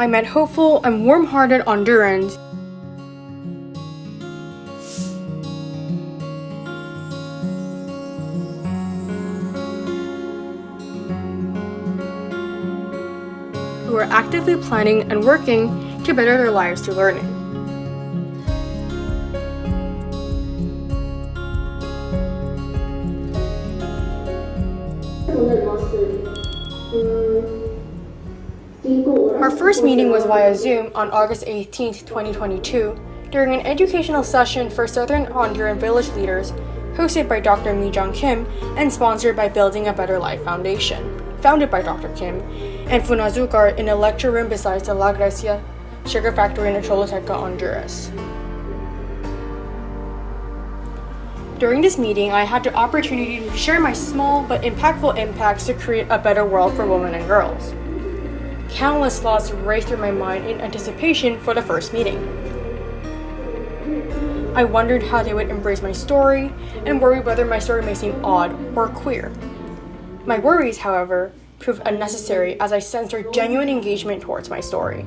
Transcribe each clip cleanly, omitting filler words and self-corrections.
I met hopeful and warm-hearted Hondurans who are actively planning and working to better their lives through learning. Our first meeting was via Zoom on August 18, 2022, during an educational session for Southern Honduran village leaders, hosted by Dr. Mi-jong Kim and sponsored by Building a Better Life Foundation, founded by Dr. Kim, and Funazúcar in a lecture room beside the La Grecia sugar factory in Choluteca, Honduras. During this meeting, I had the opportunity to share my small but impactful impacts to create a better world for women and girls. Countless thoughts raced through my mind in anticipation for the first meeting. I wondered how they would embrace my story and worried whether my story may seem odd or queer. My worries, however, proved unnecessary as I sensed their genuine engagement towards my story.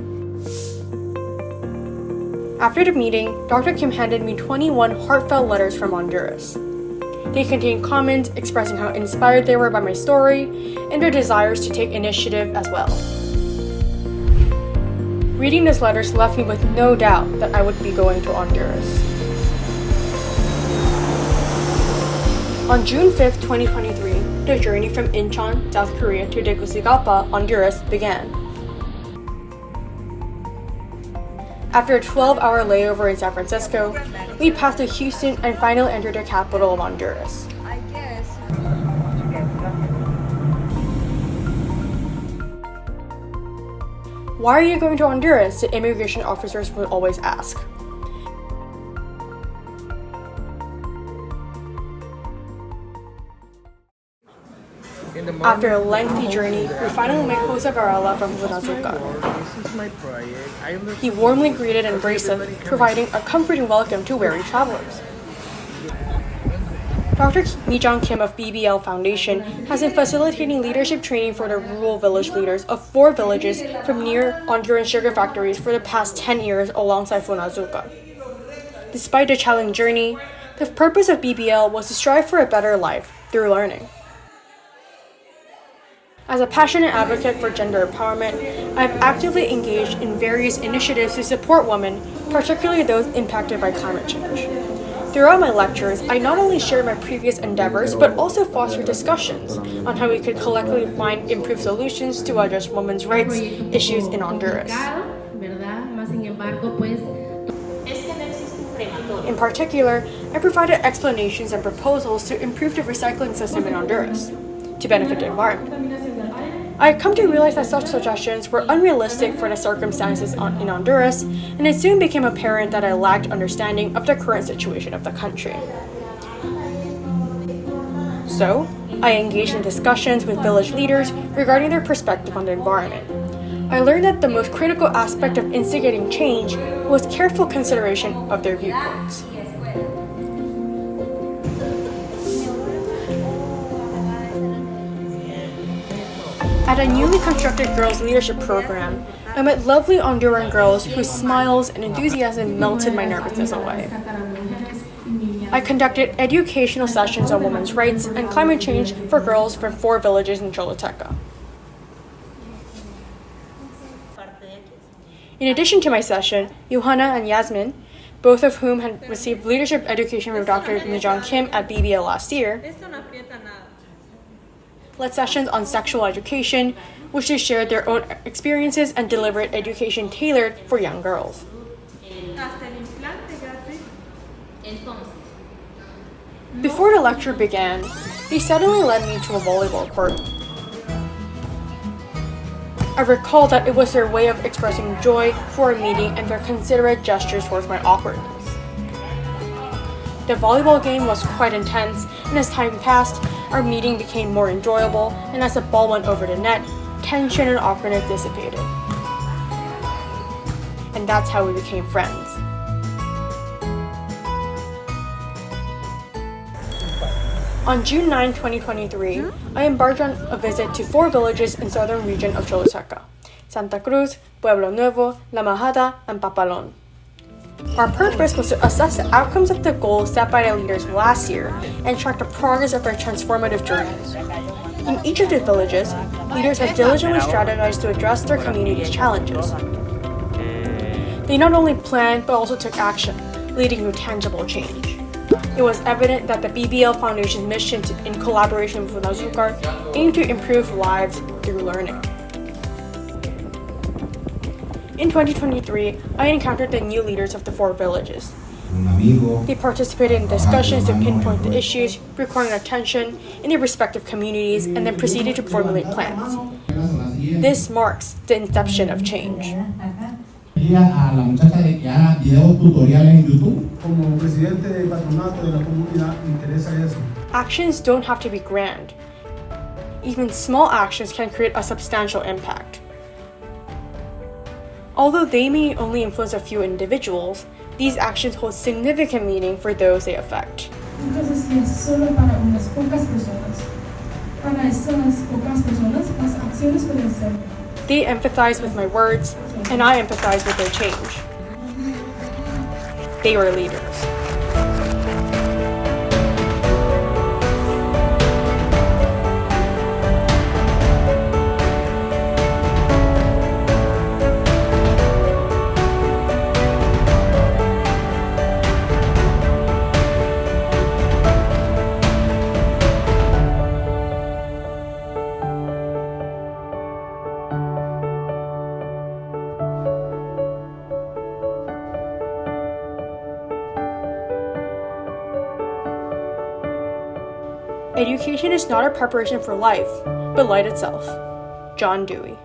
After the meeting, Dr. Kim handed me 21 heartfelt letters from Honduras. They contained comments expressing how inspired they were by my story and their desires to take initiative as well. Reading these letters left me with no doubt that I would be going to Honduras. On June 5, 2023, the journey from Incheon, South Korea to Tegucigalpa, Honduras began. After a 12-hour layover in San Francisco, we passed through Houston and finally entered the capital of Honduras. Why are you going to Honduras? The immigration officers would always ask. After a lengthy journey, we finally met Jose Varela from Funazúcar. He warmly greeted and embraced us, providing a comforting welcome to weary travelers. Dr. Mi-jong Kim of BBL Foundation has been facilitating leadership training for the rural village leaders of 4 villages from near Honduran sugar factories for the past 10 years alongside Funazúcar. Despite the challenging journey, the purpose of BBL was to strive for a better life through learning. As a passionate advocate for gender empowerment, I have actively engaged in various initiatives to support women, particularly those impacted by climate change. Throughout my lectures, I not only shared my previous endeavors, but also fostered discussions on how we could collectively find improved solutions to address women's rights issues in Honduras. In particular, I provided explanations and proposals to improve the recycling system in Honduras to benefit the environment. I had come to realize that such suggestions were unrealistic for the circumstances in Honduras, and it soon became apparent that I lacked understanding of the current situation of the country. So, I engaged in discussions with village leaders regarding their perspective on the environment. I learned that the most critical aspect of instigating change was careful consideration of their viewpoints. At a newly constructed girls' leadership program, I met lovely Honduran girls whose smiles and enthusiasm melted my nervousness away. I conducted educational sessions on women's rights and climate change for girls from 4 villages in Choluteca. In addition to my session, Johanna and Yasmin, both of whom had received leadership education from Dr. Mi-jong Kim at BBL last year, led sessions on sexual education, which they shared their own experiences and delivered education tailored for young girls. Before the lecture began, they suddenly led me to a volleyball court. I recall that it was their way of expressing joy for a meeting and their considerate gestures towards my awkwardness. The volleyball game was quite intense, and as time passed, our meeting became more enjoyable, and as the ball went over the net, tension and awkwardness dissipated. And that's how we became friends. On June 9, 2023, I embarked on a visit to 4 villages in southern region of Choluteca, Santa Cruz, Pueblo Nuevo, La Majada, and Papalon. Our purpose was to assess the outcomes of the goals set by the leaders last year and track the progress of their transformative journeys. In each of the villages, leaders have diligently strategized to address their community's challenges. They not only planned but also took action, leading to tangible change. It was evident that the BBL Foundation's mission in collaboration with Azúcar aimed to improve lives through learning. In 2023, I encountered the new leaders of the 4 villages. They participated in discussions to pinpoint the issues requiring attention in their respective communities and then proceeded to formulate plans. This marks the inception of change. Actions don't have to be grand. Even small actions can create a substantial impact. Although they may only influence a few individuals, these actions hold significant meaning for those they affect. Entonces, si es solo para unas pocas personas, para esas pocas personas, las acciones pueden ser. They empathize with my words, and I empathize with their change. They were leaders. Education is not a preparation for life, but light itself. John Dewey.